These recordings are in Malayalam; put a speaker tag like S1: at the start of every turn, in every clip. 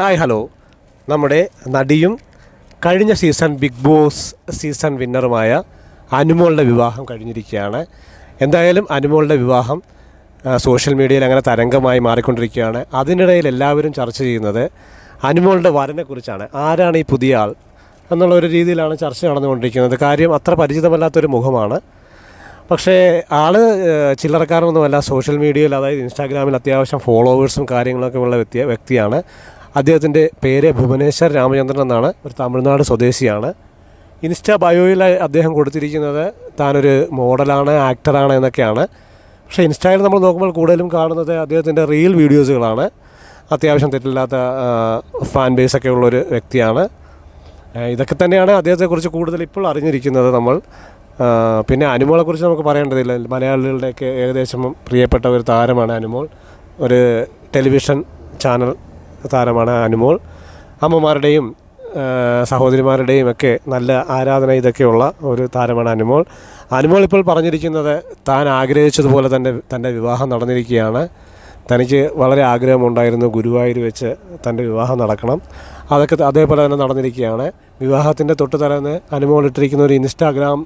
S1: Hi hello. നമ്മുടെ നടിയും കഴിഞ്ഞ സീസൺ ബിഗ് ബോസ് സീസൺ വിന്നറുമായ അനുമോളുടെ വിവാഹം കഴിഞ്ഞിരിക്കുകയാണ്. എന്തായാലും അനുമോളുടെ വിവാഹം സോഷ്യൽ മീഡിയയിൽ അങ്ങനെ തരംഗമായി മാറിക്കൊണ്ടിരിക്കുകയാണ്. അതിനിടയിൽ എല്ലാവരും ചർച്ച ചെയ്യുന്നത് അനുമോളുടെ വരനെക്കുറിച്ചാണ്. ആരാണ് ഈ പുതിയ ആൾ എന്നുള്ളൊരു രീതിയിലാണ് ചർച്ച നടന്നുകൊണ്ടിരിക്കുന്നത്. കാര്യം അത്ര പരിചിതമല്ലാത്തൊരു മുഖമാണ്. പക്ഷേ ആൾ ചില്ലറക്കാരനൊന്നുമല്ല. സോഷ്യൽ മീഡിയയിൽ, അതായത് ഇൻസ്റ്റാഗ്രാമിൽ അത്യാവശ്യം ഫോളോവേഴ്സും കാര്യങ്ങളൊക്കെ ഉള്ള വ്യക്തിയാണ്. അദ്ദേഹത്തിൻ്റെ പേര് ഭുവനേശ്വർ രാമചന്ദ്രൻ എന്നാണ്. ഒരു തമിഴ്നാട് സ്വദേശിയാണ്. ഇൻസ്റ്റാ ബയോയിൽ അദ്ദേഹം കൊടുത്തിരിക്കുന്നത് താനൊരു മോഡലാണ്, ആക്ടറാണ് എന്നൊക്കെയാണ്. പക്ഷേ ഇൻസ്റ്റായിൽ നമ്മൾ നോക്കുമ്പോൾ കൂടുതലും കാണുന്നത് അദ്ദേഹത്തിൻ്റെ റീൽ വീഡിയോസുകളാണ്. അത്യാവശ്യം തെറ്റില്ലാത്ത ഫാൻ ബേസൊക്കെ ഉള്ളൊരു വ്യക്തിയാണ്. ഇതൊക്കെ തന്നെയാണ് അദ്ദേഹത്തെക്കുറിച്ച് കൂടുതൽ ഇപ്പോൾ അറിഞ്ഞിരിക്കുന്നത് നമ്മൾ. പിന്നെ അനുമോളെക്കുറിച്ച് നമുക്ക് പറയേണ്ടതില്ല. മലയാളികളുടെയൊക്കെ ഏകദേശം പ്രിയപ്പെട്ട ഒരു താരമാണ് അനുമോൾ. ഒരു ടെലിവിഷൻ ചാനൽ താരമാണ് അനുമോൾ. അമ്മമാരുടെയും സഹോദരിമാരുടെയും ഒക്കെ നല്ല ആരാധന ഇതൊക്കെയുള്ള ഒരു താരമാണ് അനുമോൾ. അനുമോൾ ഇപ്പോൾ പറഞ്ഞിരിക്കുന്നത് താൻ ആഗ്രഹിച്ചതുപോലെ തൻ്റെ വിവാഹം നടന്നിരിക്കുകയാണ്. തനിക്ക് വളരെ ആഗ്രഹമുണ്ടായിരുന്നു ഗുരുവായൂർ വെച്ച് തൻ്റെ വിവാഹം നടക്കണം. അതൊക്കെ അതേപോലെ തന്നെ നടന്നിരിക്കുകയാണ്. വിവാഹത്തിൻ്റെ തൊട്ട് തലേന്ന് അനുമോൾ ഇട്ടിരിക്കുന്ന ഒരു ഇൻസ്റ്റാഗ്രാം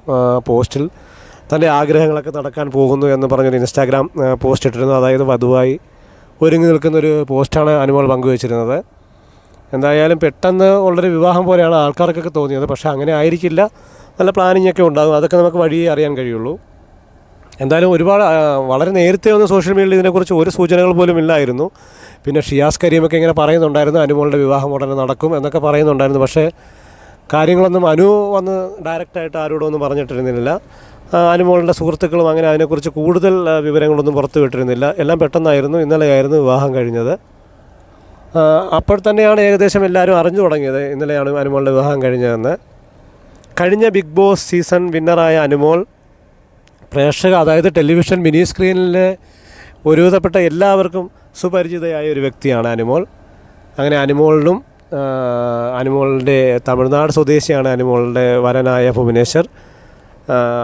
S1: പോസ്റ്റിൽ തൻ്റെ ആഗ്രഹങ്ങളൊക്കെ നടക്കാൻ പോകുന്നു എന്ന് പറഞ്ഞൊരു ഇൻസ്റ്റാഗ്രാം പോസ്റ്റ് ഇട്ടിരുന്നു. അതായത് വധുവായി ഒരുങ്ങി നിൽക്കുന്നൊരു പോസ്റ്റാണ് അനുമോൾ പങ്കുവച്ചിരുന്നത്. എന്തായാലും പെട്ടെന്ന് ഉള്ളൊരു വിവാഹം പോലെയാണ് ആൾക്കാർക്കൊക്കെ തോന്നിയത്. പക്ഷേ അങ്ങനെ ആയിരിക്കില്ല. നല്ല പ്ലാനിങ് ഒക്കെ ഉണ്ടാകും. അതൊക്കെ നമുക്ക് വഴിയേ അറിയാൻ കഴിയുള്ളൂ. എന്തായാലും വളരെ നേരത്തെ ഒന്നും സോഷ്യൽ മീഡിയയിൽ ഇതിനെക്കുറിച്ച് ഒരു സൂചനകൾ പോലും ഇല്ലായിരുന്നു. പിന്നെ ഷിയാസ് കരീമൊക്കെ ഇങ്ങനെ പറയുന്നുണ്ടായിരുന്നു അനുമോളുടെ വിവാഹം ഉടനെ നടക്കും എന്നൊക്കെ പറയുന്നുണ്ടായിരുന്നു. പക്ഷേ കാര്യങ്ങളൊന്നും അനു വന്ന് ഡയറക്റ്റായിട്ട് ആരോടും ഒന്നും പറഞ്ഞിട്ടിരുന്നില്ല. അനുമോളുടെ സുഹൃത്തുക്കളും അങ്ങനെ അതിനെക്കുറിച്ച് കൂടുതൽ വിവരങ്ങളൊന്നും പുറത്തു വിട്ടിരുന്നില്ല. എല്ലാം പെട്ടെന്നായിരുന്നു. ഇന്നലെയായിരുന്നു വിവാഹം കഴിഞ്ഞത്. അപ്പോൾ തന്നെയാണ് ഏകദേശം എല്ലാവരും അറിഞ്ഞു തുടങ്ങിയത് ഇന്നലെയാണ് അനുമോളുടെ വിവാഹം കഴിഞ്ഞതെന്ന്. കഴിഞ്ഞ ബിഗ് ബോസ് സീസൺ വിന്നറായ അനുമോൾ അതായത് ടെലിവിഷൻ മിനി സ്ക്രീനിൽ ഒരുവിധപ്പെട്ട എല്ലാവർക്കും സുപരിചിതയായ ഒരു വ്യക്തിയാണ് അനുമോൾ. അങ്ങനെ അനുമോളുടെ തമിഴ്നാട് സ്വദേശിയാണ് അനുമോളുടെ വരനായ ഭുവനേശ്വർ.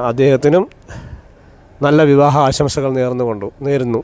S1: അദ്ദേഹത്തിനും നല്ല വിവാഹ ആശംസകൾ നേരുന്നു.